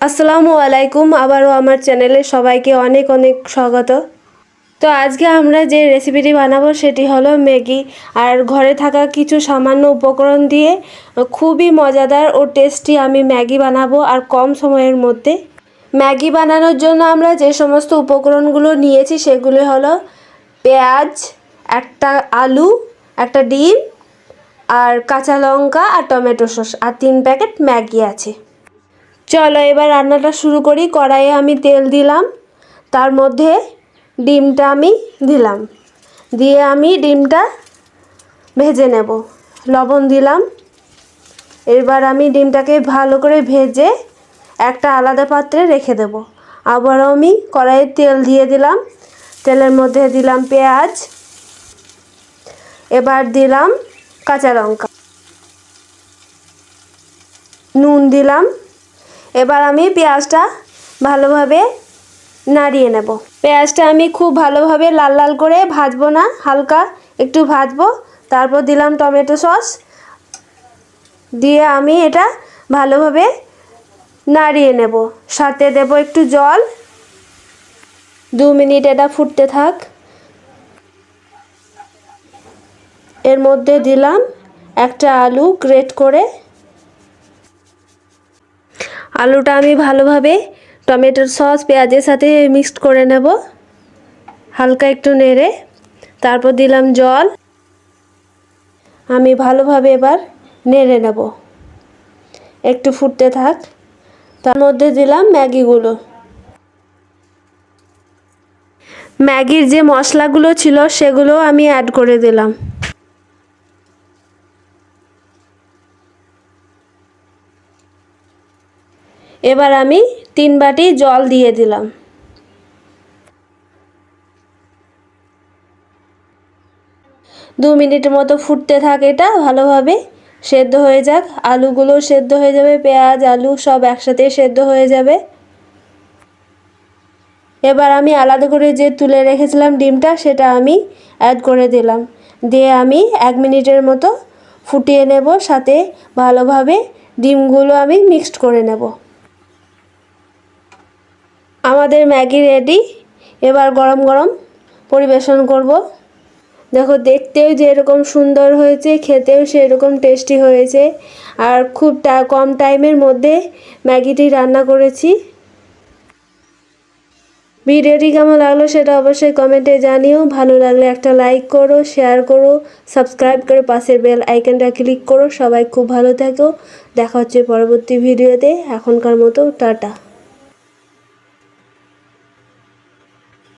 আসসালামু আলাইকুম। আবারও আমার চ্যানেলে সবাইকে অনেক অনেক স্বাগত। তো আজকে আমরা যে রেসিপিটি বানাবো সেটি হলো ম্যাগি। আর ঘরে থাকা কিছু সামান্য উপকরণ দিয়ে খুবই মজাদার ও টেস্টি আমি ম্যাগি বানাবো আর কম সময়ের মধ্যে। ম্যাগি বানানোর জন্য আমরা যে সমস্ত উপকরণগুলো নিয়েছি সেগুলো হলো পেঁয়াজ, একটা আলু, একটা ডিম আর কাঁচা লঙ্কা আর টমেটো সস আর 3 প্যাকেট ম্যাগি আছে। চলো এবার রান্নাটা শুরু করি। কড়াইয়ে আমি তেল দিলাম, তার মধ্যে ডিমটা আমি দিলাম, দিয়ে আমি ডিমটা ভেজে নেব। লবণ দিলাম। এবার আমি ডিমটাকে ভালো করে ভেজে একটা আলাদা পাত্রে রেখে দেব। আবারও আমি কড়াইয়ে তেল দিয়ে দিলাম, তেলের মধ্যে দিলাম পেঁয়াজ, এবার দিলাম কাঁচা লঙ্কা, নুন দিলাম। এবার আমি পেঁয়াজটা ভালোভাবে নাড়িয়ে নেব। পেঁয়াজটা আমি খুব ভালোভাবে লাল লাল করে ভাজবো না, হালকা একটু ভাজবো। তারপর দিলাম টমেটো সস, দিয়ে আমি এটা ভালোভাবে নাড়িয়ে নেব। সাথে দেব একটু জল। 2 মিনিট এটা ফুটতে থাক। এর মধ্যে দিলাম একটা আলু গ্রেট করে। আলুটা আমি ভালোভাবে টমেটোর সস পেঁয়াজের সাথে মিক্সড করে নেব, হালকা একটু নেড়ে। তারপর দিলাম জল। আমি ভালোভাবে এবার নেড়ে নেব, একটু ফুটতে থাক। তার মধ্যে দিলাম ম্যাগিগুলো। ম্যাগির যে মশলাগুলো ছিল সেগুলো আমি অ্যাড করে দিলাম। এবার আমি 3 বাটি জল দিয়ে দিলাম। দু মিনিটের মতো ফুটতে থাক, এটা ভালোভাবে সেদ্ধ হয়ে যাক। আলুগুলো সেদ্ধ হয়ে যাবে, পেঁয়াজ আলু সব একসাথে সেদ্ধ হয়ে যাবে। এবার আমি আলাদা করে যে তুলে রেখেছিলাম ডিমটা, সেটা আমি অ্যাড করে দিলাম। দিয়ে আমি 1 মিনিটের মতো ফুটিয়ে নেব, সাথে ভালোভাবে ডিমগুলো আমি মিক্সড করে নেব। আমাদের ম্যাগি রেডি। এবার গরম গরম পরিবেশন করব। দেখো, দেখতেও যেরকম সুন্দর হয়েছে, খেতেও সেরকম টেস্টি হয়েছে। আর খুব কম টাইমের মধ্যে ম্যাগিটি রান্না করেছি। ভিডিওটি কেমন লাগলো সেটা অবশ্যই কমেন্টে জানিও। ভালো লাগলে একটা লাইক করো, শেয়ার করো, সাবস্ক্রাইব করে পাশের বেল আইকনটা ক্লিক করো। সবাই খুব ভালো থেকো। দেখা হচ্ছে পরবর্তী ভিডিওতে। এখনকার মতো টাটা।